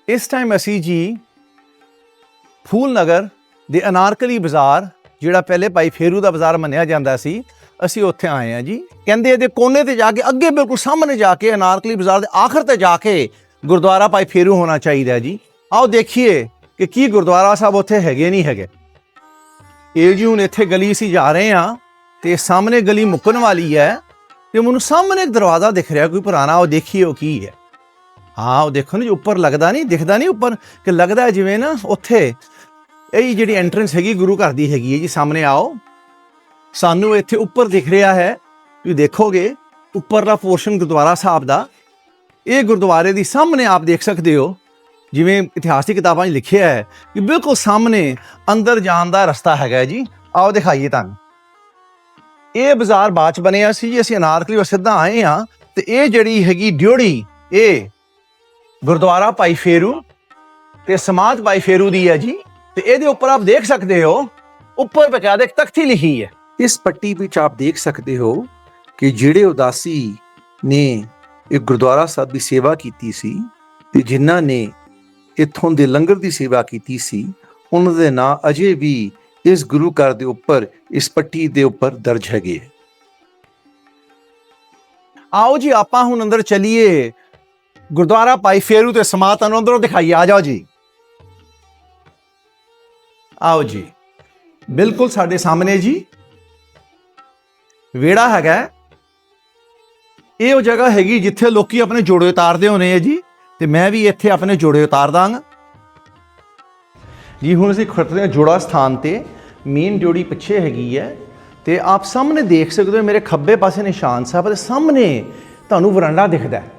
इस टाइम असी जी फूल नगर ਦੇ ਅਨਾਰਕਲੀ ਬਾਜ਼ਾਰ ਜਿਹੜਾ ਪਹਿਲੇ ਭਾਈ ਫੇਰੂ ਦਾ ਬਾਜ਼ਾਰ ਮੰਨਿਆ ਜਾਂਦਾ ਸੀ, ਅਸੀਂ ਉੱਥੇ ਆਏ ਹਾਂ ਜੀ। ਕਹਿੰਦੇ ਇਹਦੇ ਕੋਨੇ ਤੇ ਜਾ ਕੇ ਅੱਗੇ ਬਿਲਕੁਲ ਸਾਹਮਣੇ ਜਾ ਕੇ ਅਨਾਰਕਲੀ ਬਾਜ਼ਾਰ ਦੇ ਆਖਰ ਤੇ ਜਾ ਕੇ ਗੁਰਦੁਆਰਾ ਭਾਈ ਫੇਰੂ ਹੋਣਾ ਚਾਹੀਦਾ ਜੀ। ਆਓ ਦੇਖੀਏ ਕਿ ਕੀ ਗੁਰਦੁਆਰਾ ਸਾਹਿਬ ਉੱਥੇ ਹੈਗੇ ਨਹੀਂ ਹੈਗੇ। ਇਹ ਜੀ ਹੁਣ ਇੱਥੇ ਗਲੀ ਅਸੀਂ ਜਾ ਰਹੇ ਹਾਂ ਤੇ ਸਾਹਮਣੇ ਗਲੀ ਮੁੱਕਣ ਵਾਲੀ ਹੈ ਤੇ ਮੈਨੂੰ ਸਾਹਮਣੇ ਇੱਕ ਦਰਵਾਜ਼ਾ ਦਿਖ ਰਿਹਾ ਕੋਈ ਪੁਰਾਣਾ। ਉਹ ਦੇਖੀਏ ਉਹ ਕੀ ਹੈ। ਹਾਂ ਉਹ ਦੇਖੋ ਨਾ ਜੀ, ਉੱਪਰ ਲੱਗਦਾ ਨਹੀਂ, ਦਿਖਦਾ ਨਹੀਂ ਉੱਪਰ, ਕਿ ਲੱਗਦਾ ਜਿਵੇਂ ਨਾ ਉੱਥੇ ਇਹ ਜਿਹੜੀ ਐਂਟਰੈਂਸ ਹੈਗੀ ਗੁਰੂ ਘਰ ਦੀ ਹੈਗੀ ਹੈ ਜੀ। ਸਾਹਮਣੇ ਆਓ, ਸਾਨੂੰ ਇੱਥੇ ਉੱਪਰ ਦਿਖ ਰਿਹਾ ਹੈ, ਤੁਸੀਂ ਦੇਖੋਗੇ ਉੱਪਰਲਾ ਪੋਰਸ਼ਨ ਗੁਰਦੁਆਰਾ ਸਾਹਿਬ ਦਾ। ਇਹ ਗੁਰਦੁਆਰੇ ਦੀ ਸਾਹਮਣੇ ਆਪ ਦੇਖ ਸਕਦੇ ਹੋ, ਜਿਵੇਂ ਇਤਿਹਾਸਿਕ ਕਿਤਾਬਾਂ 'ਚ ਲਿਖਿਆ ਹੈ ਕਿ ਬਿਲਕੁਲ ਸਾਹਮਣੇ ਅੰਦਰ ਜਾਣ ਦਾ ਰਸਤਾ ਹੈਗਾ ਜੀ। ਆਓ ਦਿਖਾਈਏ ਤੁਹਾਨੂੰ। ਇਹ ਬਾਜ਼ਾਰ ਬਾਅਦ 'ਚ ਬਣਿਆ ਸੀ ਜੀ, ਅਸੀਂ ਅਨਾਰਕਲੀ ਵੱਲ ਸਿੱਧਾ ਆਏ ਹਾਂ ਤੇ ਇਹ ਜਿਹੜੀ ਹੈਗੀ ਡਿਉੜੀ, ਇਹ ਗੁਰਦੁਆਰਾ ਭਾਈ ਫੇਰੂ ਤੇ ਸਮਾਧ ਭਾਈ ਫੇਰੂ ਦੀ ਹੈ ਜੀ। ਤੇ ਇਹਦੇ ਉੱਪਰ ਆਪ ਦੇਖ ਸਕਦੇ ਹੋ, ਉੱਪਰ ਬਕਾਇਦਾ ਇੱਕ ਤਖਤੀ ਲਿਖੀ ਹੈ। ਇਸ ਪੱਟੀ ਵਿੱਚ ਆਪ ਦੇਖ ਸਕਦੇ ਹੋ ਕਿ ਜਿਹੜੇ ਉਦਾਸੀ ਨੇ ਇਹ ਗੁਰਦੁਆਰਾ ਸਾਹਿਬ ਦੀ ਸੇਵਾ ਕੀਤੀ ਸੀ ਤੇ ਜਿਨ੍ਹਾਂ ਨੇ ਇੱਥੋਂ ਦੇ ਲੰਗਰ ਦੀ ਸੇਵਾ ਕੀਤੀ ਸੀ, ਉਹਨਾਂ ਦੇ ਨਾਂ ਅਜੇ ਵੀ ਇਸ ਗੁਰੂ ਘਰ ਦੇ ਉੱਪਰ, ਇਸ ਪੱਟੀ ਦੇ ਉੱਪਰ ਦਰਜ ਹੈਗੇ। ਆਓ ਜੀ ਆਪਾਂ ਹੁਣ ਅੰਦਰ ਚਲੀਏ, ਗੁਰਦੁਆਰਾ ਭਾਈ ਫੇਰੂ ਤੇ ਸਮਾਧ ਤੁਹਾਨੂੰ ਅੰਦਰੋਂ ਦਿਖਾਈਏ। ਆ ਜਾਓ ਜੀ, ਆਓ ਜੀ। ਬਿਲਕੁਲ ਸਾਡੇ ਸਾਹਮਣੇ ਜੀ ਵਿਹੜਾ ਹੈਗਾ। ਇਹ ਉਹ ਜਗ੍ਹਾ ਹੈਗੀ ਜਿੱਥੇ ਲੋਕੀ ਆਪਣੇ ਜੋੜੇ ਉਤਾਰਦੇ ਹੋਣੇ ਹੈ ਜੀ, ਤੇ ਮੈਂ ਵੀ ਇੱਥੇ ਆਪਣੇ ਜੋੜੇ ਉਤਾਰ ਦਾਂਗਾ ਜੀ। ਹੁਣ ਅਸੀਂ ਖੜਦੇ ਹਾਂ ਜੋੜਾ ਸਥਾਨ ਤੇ। ਮੇਨ ਡਿਉੜੀ ਪਿੱਛੇ ਹੈਗੀ ਹੈ ਤੇ ਆਪ ਸਾਹਮਣੇ ਦੇਖ ਸਕਦੇ ਹੋ, ਮੇਰੇ ਖੱਬੇ ਪਾਸੇ ਨਿਸ਼ਾਨ ਸਾਹਿਬ ਦੇ ਸਾਹਮਣੇ ਤੁਹਾਨੂੰ ਵਰਾਂਡਾ ਦਿਖਦਾ ਹੈ,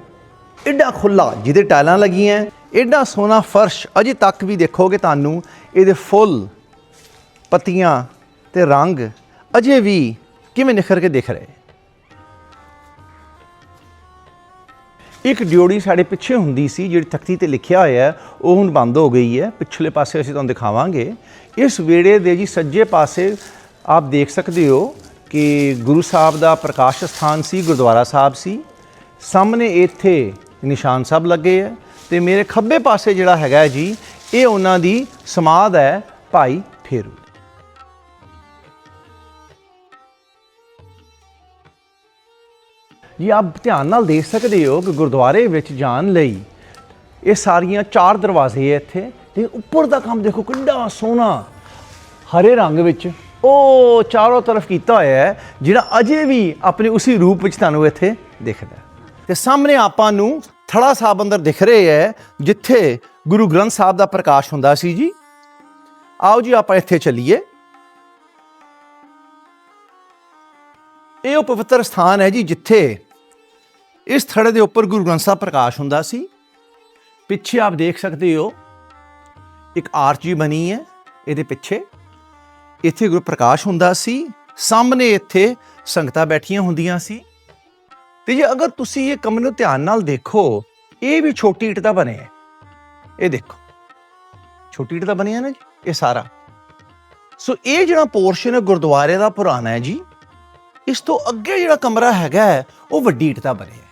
ਐਡਾ ਖੁੱਲਾ, ਜਿਹਦੇ ਟਾਇਲਾਂ ਲੱਗੀਆਂ, ਐਡਾ ਸੋਹਣਾ ਫਰਸ਼। ਅਜੇ ਤੱਕ ਵੀ ਦੇਖੋਗੇ ਤੁਹਾਨੂੰ ਇਹਦੇ ਫੁੱਲ, ਪੱਤੀਆਂ ਤੇ ਰੰਗ ਅਜੇ ਵੀ ਕਿਵੇਂ ਨਿਖਰ ਕੇ ਦਿਖ ਰਹੇ। ਇੱਕ ਡਿਉੜੀ ਸਾਡੇ ਪਿੱਛੇ ਹੁੰਦੀ ਸੀ, ਜਿਹੜੀ ਤਖਤੀ ਤੇ ਲਿਖਿਆ ਹੋਇਆ, ਉਹ ਹੁਣ ਬੰਦ ਹੋ ਗਈ ਹੈ। ਪਿਛਲੇ ਪਾਸੇ ਅਸੀਂ ਤੁਹਾਨੂੰ ਦਿਖਾਵਾਂਗੇ। ਇਸ ਵਿਹੜੇ ਦੇ ਜੀ ਸੱਜੇ ਪਾਸੇ ਆਪ ਦੇਖ ਸਕਦੇ ਹੋ ਕਿ ਗੁਰੂ ਸਾਹਿਬ ਦਾ ਪ੍ਰਕਾਸ਼ ਸਥਾਨ ਸੀ, ਗੁਰਦੁਆਰਾ ਸਾਹਿਬ ਸੀ। ਸਾਹਮਣੇ ਇੱਥੇ ਨਿਸ਼ਾਨ ਸਾਹਿਬ ਲੱਗੇ ਹੈ ਤੇ ਮੇਰੇ ਖੱਬੇ ਪਾਸੇ ਜਿਹੜਾ ਹੈਗਾ ਜੀ, ਇਹ ਉਹਨਾਂ ਦੀ ਸਮਾਧ ਹੈ ਭਾਈ ਫੇਰੂ। ਜੀ ਆਪ ਧਿਆਨ ਨਾਲ ਦੇਖ ਸਕਦੇ ਹੋ ਕਿ ਗੁਰਦੁਆਰੇ ਵਿੱਚ ਜਾਣ ਲਈ ਇਹ ਸਾਰੀਆਂ 4 ਦਰਵਾਜ਼ੇ ਹੈ ਇੱਥੇ, ਤੇ ਉੱਪਰ ਦਾ ਕੰਮ ਦੇਖੋ ਕਿੰਨਾ ਸੋਹਣਾ ਹਰੇ ਰੰਗ ਵਿੱਚ ਉਹ ਚਾਰੋਂ ਤਰਫ ਕੀਤਾ ਹੋਇਆ ਹੈ, ਜਿਹੜਾ ਅਜੇ ਵੀ ਆਪਣੇ ਉਸੇ ਰੂਪ ਵਿੱਚ ਤੁਹਾਨੂੰ ਇੱਥੇ ਦਿਖਦਾ। ਤੇ ਸਾਹਮਣੇ ਆਪਾਂ ਨੂੰ ਥੜਾ ਸਾਹਿਬ ਅੰਦਰ ਦਿਖ ਰਹੇ ਹੈ, ਜਿੱਥੇ ਗੁਰੂ ਗ੍ਰੰਥ ਸਾਹਿਬ ਦਾ ਪ੍ਰਕਾਸ਼ ਹੁੰਦਾ ਸੀ ਜੀ। ਆਓ ਜੀ ਆਪਾਂ ਇੱਥੇ ਚੱਲੀਏ। ਇਹ ਉਹ ਪਵਿੱਤਰ ਸਥਾਨ ਹੈ ਜੀ, ਜਿੱਥੇ ਇਸ ਥੜੇ ਦੇ ਉੱਪਰ ਗੁਰੂ ਗ੍ਰੰਥ ਸਾਹਿਬ ਪ੍ਰਕਾਸ਼ ਹੁੰਦਾ ਸੀ। ਪਿੱਛੇ ਆਪ ਦੇਖ ਸਕਦੇ ਹੋ ਇੱਕ ਆਰਚ ਜੀ ਬਣੀ ਹੈ, ਇਹਦੇ ਪਿੱਛੇ ਇੱਥੇ ਗੁਰੂ ਪ੍ਰਕਾਸ਼ ਹੁੰਦਾ ਸੀ। ਸਾਹਮਣੇ ਇੱਥੇ ਸੰਗਤਾਂ ਬੈਠੀਆਂ ਹੁੰਦੀਆਂ ਸੀ। ਤੇ ਜੇ ਅਗਰ ਤੁਸੀਂ ਇਹ ਕਮਰੇ ਨੂੰ ਧਿਆਨ ਨਾਲ ਦੇਖੋ, ਇਹ ਵੀ ਛੋਟੀ ਇੱਟ ਦਾ ਬਣਿਆ ਹੈ। ਇਹ ਦੇਖੋ ਛੋਟੀ ਇੱਟ ਦਾ ਬਣਿਆ ਨਾ ਜੀ, ਇਹ ਸਾਰਾ। ਸੋ ਇਹ ਜਿਹੜਾ ਪੋਰਸ਼ਨ ਹੈ ਗੁਰਦੁਆਰੇ ਦਾ ਪੁਰਾਣਾ ਹੈ ਜੀ। ਇਸ ਤੋਂ ਅੱਗੇ ਜਿਹੜਾ ਕਮਰਾ ਹੈਗਾ ਉਹ ਵੱਡੀ ਇੱਟ ਦਾ ਬਣਿਆ ਹੈ,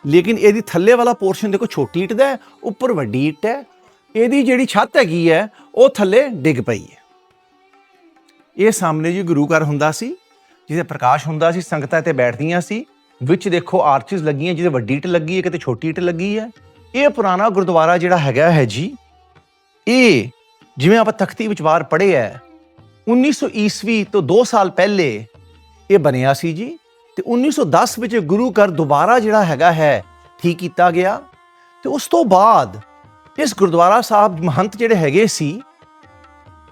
ਲੇਕਿਨ ਇਹਦੀ ਥੱਲੇ ਵਾਲਾ ਪੋਰਸ਼ਨ ਦੇਖੋ ਛੋਟੀ ਇੱਟ ਦਾ ਹੈ, ਉੱਪਰ ਵੱਡੀ ਇੱਟ ਹੈ। ਇਹਦੀ ਜਿਹੜੀ ਛੱਤ ਹੈਗੀ ਹੈ ਉਹ ਥੱਲੇ ਡਿੱਗ ਪਈ ਹੈ। ਇਹ ਸਾਹਮਣੇ ਜੀ ਗੁਰੂ ਘਰ ਹੁੰਦਾ ਸੀ, ਜਿਹਦੇ ਪ੍ਰਕਾਸ਼ ਹੁੰਦਾ ਸੀ, ਸੰਗਤਾਂ ਇੱਥੇ ਬੈਠਦੀਆਂ ਸੀ। ਵਿੱਚ ਦੇਖੋ ਆਰਚਿਸ ਲੱਗੀਆਂ, ਜਿਹਦੇ ਵੱਡੀ ਇੱਟ ਲੱਗੀ ਹੈ, ਕਿਤੇ ਛੋਟੀ ਇੱਟ ਲੱਗੀ ਹੈ। ਇਹ ਪੁਰਾਣਾ ਗੁਰਦੁਆਰਾ ਜਿਹੜਾ ਹੈਗਾ ਹੈ ਜੀ, ਇਹ ਜਿਵੇਂ ਆਪਾਂ ਤਖਤੀ ਵਿੱਚ ਬਾਹਰ ਪੜ੍ਹੇ ਹੈ, 1900 ਈਸਵੀ ਤੋਂ 2 ਸਾਲ ਪਹਿਲੇ ਇਹ ਬਣਿਆ ਸੀ ਜੀ। ਤੇ 1910 ਵਿੱਚ ਗੁਰੂ ਘਰ ਦੁਬਾਰਾ ਜਿਹੜਾ ਹੈਗਾ ਹੈ ਠੀਕ ਕੀਤਾ ਗਿਆ। ਤੇ ਉਸ ਤੋਂ ਬਾਅਦ ਇਸ ਗੁਰਦੁਆਰਾ ਸਾਹਿਬ ਮਹੰਤ ਜਿਹੜੇ ਹੈਗੇ ਸੀ,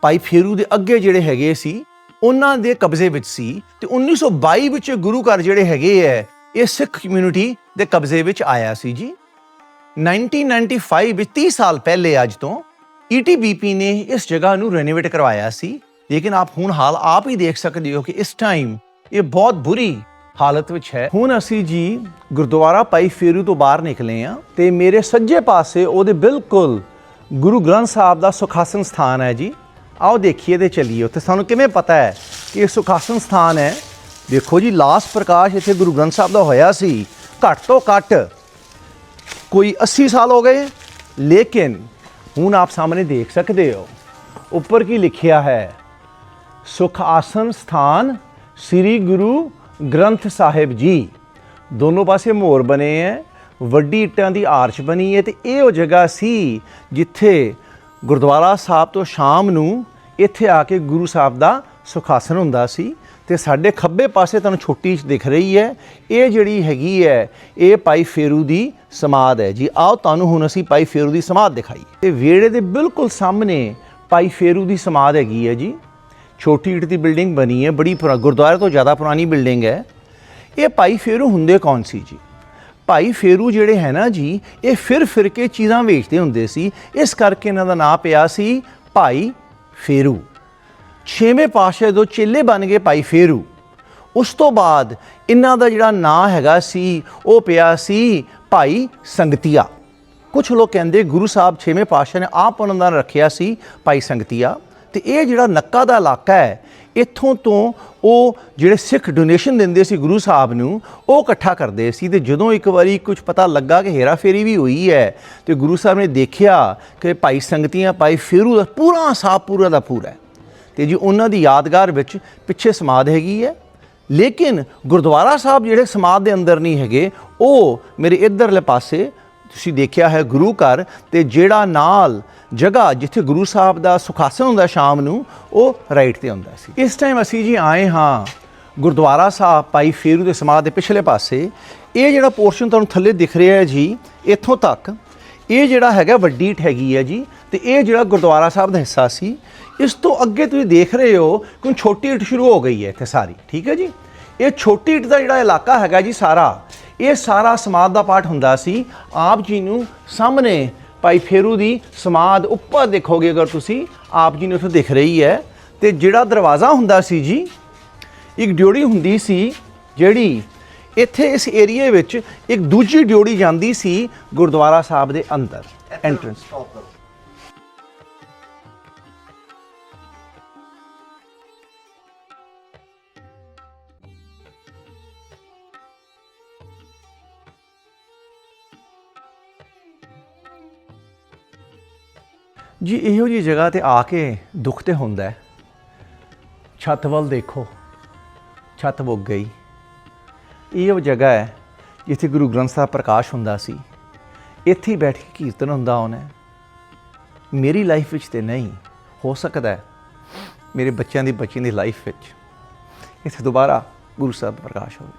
ਭਾਈ ਫੇਰੂ ਦੇ ਅੱਗੇ ਜਿਹੜੇ ਹੈਗੇ ਸੀ, ਉਹਨਾਂ ਦੇ ਕਬਜ਼ੇ ਵਿੱਚ ਸੀ। ਤੇ 1922 ਵਿੱਚ ਗੁਰੂ ਘਰ ਜਿਹੜੇ ਹੈਗੇ ਹੈ, ਇਹ ਸਿੱਖ ਕਮਿਊਨਿਟੀ ਦੇ ਕਬਜ਼ੇ ਵਿੱਚ ਆਇਆ ਸੀ ਜੀ। 1995 ਵਿੱਚ 30 ਸਾਲ ਪਹਿਲੇ ਅੱਜ ਤੋਂ ETBP ਨੇ ਇਸ ਜਗ੍ਹਾ ਨੂੰ ਰੈਨੋਵੇਟ ਕਰਵਾਇਆ ਸੀ। ਲੇਕਿਨ ਆਪ ਹੁਣ ਹਾਲ ਆਪ ਹੀ ਦੇਖ ਸਕਦੇ ਹੋ ਕਿ ਇਸ ਟਾਈਮ ਇਹ ਬਹੁਤ ਬੁਰੀ ਹਾਲਤ ਵਿੱਚ ਹੈ। ਹੁਣ ਅਸੀਂ ਜੀ ਗੁਰਦੁਆਰਾ ਭਾਈ ਫੇਰੂ ਤੋਂ ਬਾਹਰ ਨਿਕਲੇ ਹਾਂ ਤੇ ਮੇਰੇ ਸੱਜੇ ਪਾਸੇ ਉਹਦੇ ਬਿਲਕੁਲ ਗੁਰੂ ਗ੍ਰੰਥ ਸਾਹਿਬ ਦਾ ਸੁਖਾਸਨ ਸਥਾਨ ਹੈ ਜੀ। ਆਓ ਦੇਖੀਏ ਤੇ ਚੱਲੀਏ ਉੱਥੇ। ਸਾਨੂੰ ਕਿਵੇਂ ਪਤਾ ਹੈ ਕਿ ਇਹ ਸੁਖਾਸਨ ਸਥਾਨ ਹੈ? ਦੇਖੋ ਜੀ, ਲਾਸਟ ਪ੍ਰਕਾਸ਼ ਇੱਥੇ ਗੁਰੂ ਗ੍ਰੰਥ ਸਾਹਿਬ ਦਾ ਹੋਇਆ ਸੀ ਘੱਟ ਤੋਂ ਘੱਟ ਕੋਈ 80 ਸਾਲ ਹੋ ਗਏ। ਲੇਕਿਨ ਹੁਣ ਆਪ ਸਾਹਮਣੇ ਦੇਖ ਸਕਦੇ ਹੋ ਉੱਪਰ ਕੀ ਲਿਖਿਆ ਹੈ, ਸੁਖ ਆਸਨ ਸਥਾਨ ਸ੍ਰੀ ਗੁਰੂ ਗ੍ਰੰਥ ਸਾਹਿਬ ਜੀ। ਦੋਨੋਂ ਪਾਸੇ ਮੋਰ ਬਣੇ ਹੈ, ਵੱਡੀ ਇੱਟਾਂ ਦੀ ਆਰਚ ਬਣੀ ਹੈ ਤੇ ਇਹ ਉਹ ਜਗ੍ਹਾ ਸੀ ਜਿੱਥੇ ਗੁਰਦੁਆਰਾ ਸਾਹਿਬ ਤੋਂ ਸ਼ਾਮ ਨੂੰ ਇੱਥੇ ਆ ਕੇ ਗੁਰੂ ਸਾਹਿਬ ਦਾ ਸੁਖਾਸਨ ਹੁੰਦਾ ਸੀ। ਤੇ ਸਾਡੇ ਖੱਬੇ ਪਾਸੇ ਤੁਹਾਨੂੰ ਛੋਟੀ ਦਿਖ ਰਹੀ ਹੈ, ਇਹ ਜਿਹੜੀ ਹੈਗੀ ਹੈ ਇਹ ਭਾਈ ਫੇਰੂ ਦੀ ਸਮਾਧ ਹੈ ਜੀ। ਆਓ ਤੁਹਾਨੂੰ ਹੁਣ ਅਸੀਂ ਭਾਈ ਫੇਰੂ ਦੀ ਸਮਾਧ ਦਿਖਾਈਏ। ਤੇ ਵਿਹੜੇ ਦੇ ਬਿਲਕੁਲ ਸਾਹਮਣੇ ਭਾਈ ਫੇਰੂ ਦੀ ਸਮਾਧ ਹੈਗੀ ਹੈ ਜੀ। ਛੋਟੀ ਇੱਟ ਦੀ ਬਿਲਡਿੰਗ ਬਣੀ ਹੈ, ਬੜੀ ਗੁਰਦੁਆਰੇ ਤੋਂ ਜ਼ਿਆਦਾ ਪੁਰਾਣੀ ਬਿਲਡਿੰਗ ਹੈ। ਇਹ ਭਾਈ ਫੇਰੂ ਹੁੰਦੇ ਕੌਣ ਸੀ ਜੀ? ਭਾਈ ਫੇਰੂ ਜਿਹੜੇ ਹੈ ਨਾ ਜੀ, ਇਹ ਫਿਰ ਕੇ ਚੀਜ਼ਾਂ ਵੇਚਦੇ ਹੁੰਦੇ ਸੀ, ਇਸ ਕਰਕੇ ਇਹਨਾਂ ਦਾ ਨਾਂ ਪਿਆ ਸੀ ਭਾਈ ਫੇਰੂ। 6ਵੇਂ ਪਾਤਸ਼ਾਹ ਜਦੋਂ ਚੇਲੇ ਬਣ ਗਏ ਭਾਈ ਫੇਰੂ, ਉਸ ਤੋਂ ਬਾਅਦ ਇਹਨਾਂ ਦਾ ਜਿਹੜਾ ਨਾਂ ਹੈਗਾ ਸੀ ਉਹ ਪਿਆ ਸੀ ਭਾਈ ਸੰਗਤੀਆ। ਕੁਝ ਲੋਕ ਕਹਿੰਦੇ ਗੁਰੂ ਸਾਹਿਬ 6ਵੇਂ ਪਾਤਸ਼ਾਹ ਨੇ ਆਪ ਉਹਨਾਂ ਦਾ ਰੱਖਿਆ ਸੀ ਭਾਈ ਸੰਗਤੀਆ। ਤੇ ਇਹ ਜਿਹੜਾ ਨੱਕਾ ਦਾ ਇਲਾਕਾ ਹੈ, ਇੱਥੋਂ ਤੋਂ ਉਹ ਜਿਹੜੇ ਸਿੱਖ ਡੋਨੇਸ਼ਨ ਦਿੰਦੇ ਸੀ ਗੁਰੂ ਸਾਹਿਬ ਨੂੰ, ਉਹ ਇਕੱਠਾ ਕਰਦੇ ਸੀ। ਤੇ ਜਦੋਂ ਇੱਕ ਵਾਰੀ ਕੁਝ ਪਤਾ ਲੱਗਾ ਕਿ ਹੇਰਾ ਫੇਰੀ ਵੀ ਹੋਈ ਹੈ ਤੇ ਗੁਰੂ ਸਾਹਿਬ ਨੇ ਦੇਖਿਆ ਕਿ ਭਾਈ ਸੰਗਤੀਆ ਭਾਈ ਫੇਰੂ ਦਾ ਪੂਰਾ ਸਾਹਿਬ ਪੂਰਾ ਦਾ ਪੂਰਾ ਹੈ ਤੇ ਜੀ ਉਹਨਾਂ ਦੀ ਯਾਦਗਾਰ ਵਿੱਚ ਪਿੱਛੇ ਸਮਾਧ ਹੈਗੀ ਹੈ। ਲੇਕਿਨ ਗੁਰਦੁਆਰਾ ਸਾਹਿਬ ਜਿਹੜੇ ਸਮਾਧ ਦੇ ਅੰਦਰ ਨਹੀਂ ਹੈਗੇ, ਉਹ ਮੇਰੇ ਇੱਧਰਲੇ ਪਾਸੇ ਤੁਸੀਂ ਦੇਖਿਆ ਹੈ ਗੁਰੂ ਘਰ, ਤੇ ਜਿਹੜਾ ਨਾਲ ਜਗ੍ਹਾ ਜਿੱਥੇ ਗੁਰੂ ਸਾਹਿਬ ਦਾ ਸੁਖਾਸਨ ਹੁੰਦਾ ਸ਼ਾਮ ਨੂੰ, ਉਹ ਰਾਈਟ ਤੇ ਹੁੰਦਾ ਸੀ। ਇਸ ਟਾਈਮ ਅਸੀਂ ਜੀ ਆਏ ਹਾਂ ਗੁਰਦੁਆਰਾ ਸਾਹਿਬ ਭਾਈ ਫੇਰੂ ਦੇ ਸਮਾਧ ਦੇ ਪਿਛਲੇ ਪਾਸੇ। ਇਹ ਜਿਹੜਾ ਪੋਰਸ਼ਨ ਤੁਹਾਨੂੰ ਥੱਲੇ ਦਿਖ ਰਿਹਾ ਹੈ ਜੀ, ਇੱਥੋਂ ਤੱਕ ਇਹ ਜਿਹੜਾ ਹੈਗਾ ਵੱਡੀ ਇੱਟ ਹੈਗੀ ਹੈ ਜੀ, ਤੇ ਇਹ ਜਿਹੜਾ ਗੁਰਦੁਆਰਾ ਸਾਹਿਬ ਦਾ ਹਿੱਸਾ ਸੀ। ਇਸ ਤੋਂ ਅੱਗੇ ਤੁਸੀਂ ਦੇਖ ਰਹੇ ਹੋ ਕਿ ਛੋਟੀ ਇੱਟ ਸ਼ੁਰੂ ਹੋ ਗਈ ਹੈ ਇੱਥੇ ਸਾਰੀ, ਠੀਕ ਹੈ ਜੀ। ਇਹ ਛੋਟੀ ਇੱਟ ਦਾ ਜਿਹੜਾ ਇਲਾਕਾ ਹੈਗਾ ਜੀ ਸਾਰਾ, ਇਹ ਸਾਰਾ ਸਮਾਧ ਦਾ ਪਾਠ ਹੁੰਦਾ ਸੀ। ਆਪ ਜੀ ਨੂੰ ਸਾਹਮਣੇ ਭਾਈ ਫੇਰੂ ਦੀ ਸਮਾਧ ਉੱਪਰ ਦੇਖੋਗੇ ਅਗਰ ਤੁਸੀਂ, ਆਪ ਜੀ ਨੂੰ ਉੱਥੇ ਦਿਖ ਰਹੀ ਹੈ। ਤੇ ਜਿਹੜਾ ਦਰਵਾਜ਼ਾ ਹੁੰਦਾ ਸੀ ਜੀ, ਇੱਕ ਡਿਓੜੀ ਹੁੰਦੀ ਸੀ ਜਿਹੜੀ ਇੱਥੇ ਇਸ ਏਰੀਏ ਵਿੱਚ ਇੱਕ ਦੂਜੀ ਡਿਓੜੀ ਜਾਂਦੀ ਸੀ ਗੁਰਦੁਆਰਾ ਸਾਹਿਬ ਦੇ ਅੰਦਰ ਐਂਟਰੈਂਸ। ਜੀ ਇਹੋ ਜਿਹੀ ਜਗ੍ਹਾ ਤੇ ਆ ਕੇ ਦੁੱਖ ਤੇ ਹੁੰਦਾ ਹੈ। ਛੱਤ ਵੱਲ ਦੇਖੋ, ਛੱਤ ਮੁੱਕ ਗਈ। ਇਹ ਉਹ ਜਗ੍ਹਾ ਹੈ ਜਿੱਥੇ ਗੁਰੂ ਗ੍ਰੰਥ ਸਾਹਿਬ ਪ੍ਰਕਾਸ਼ ਹੁੰਦਾ ਸੀ। ਇੱਥੇ ਹੀ ਬੈਠ ਕੇ ਕੀਰਤਨ ਹੁੰਦਾ ਹੋਣਾ। ਮੇਰੀ ਲਾਈਫ ਵਿੱਚ ਤੇ ਨਹੀਂ ਹੋ ਸਕਦਾ, ਮੇਰੇ ਬੱਚਿਆਂ ਦੀ ਲਾਈਫ ਵਿੱਚ ਇੱਥੇ ਦੁਬਾਰਾ ਗੁਰੂ ਸਾਹਿਬ ਪ੍ਰਕਾਸ਼ ਹੋਵੇ।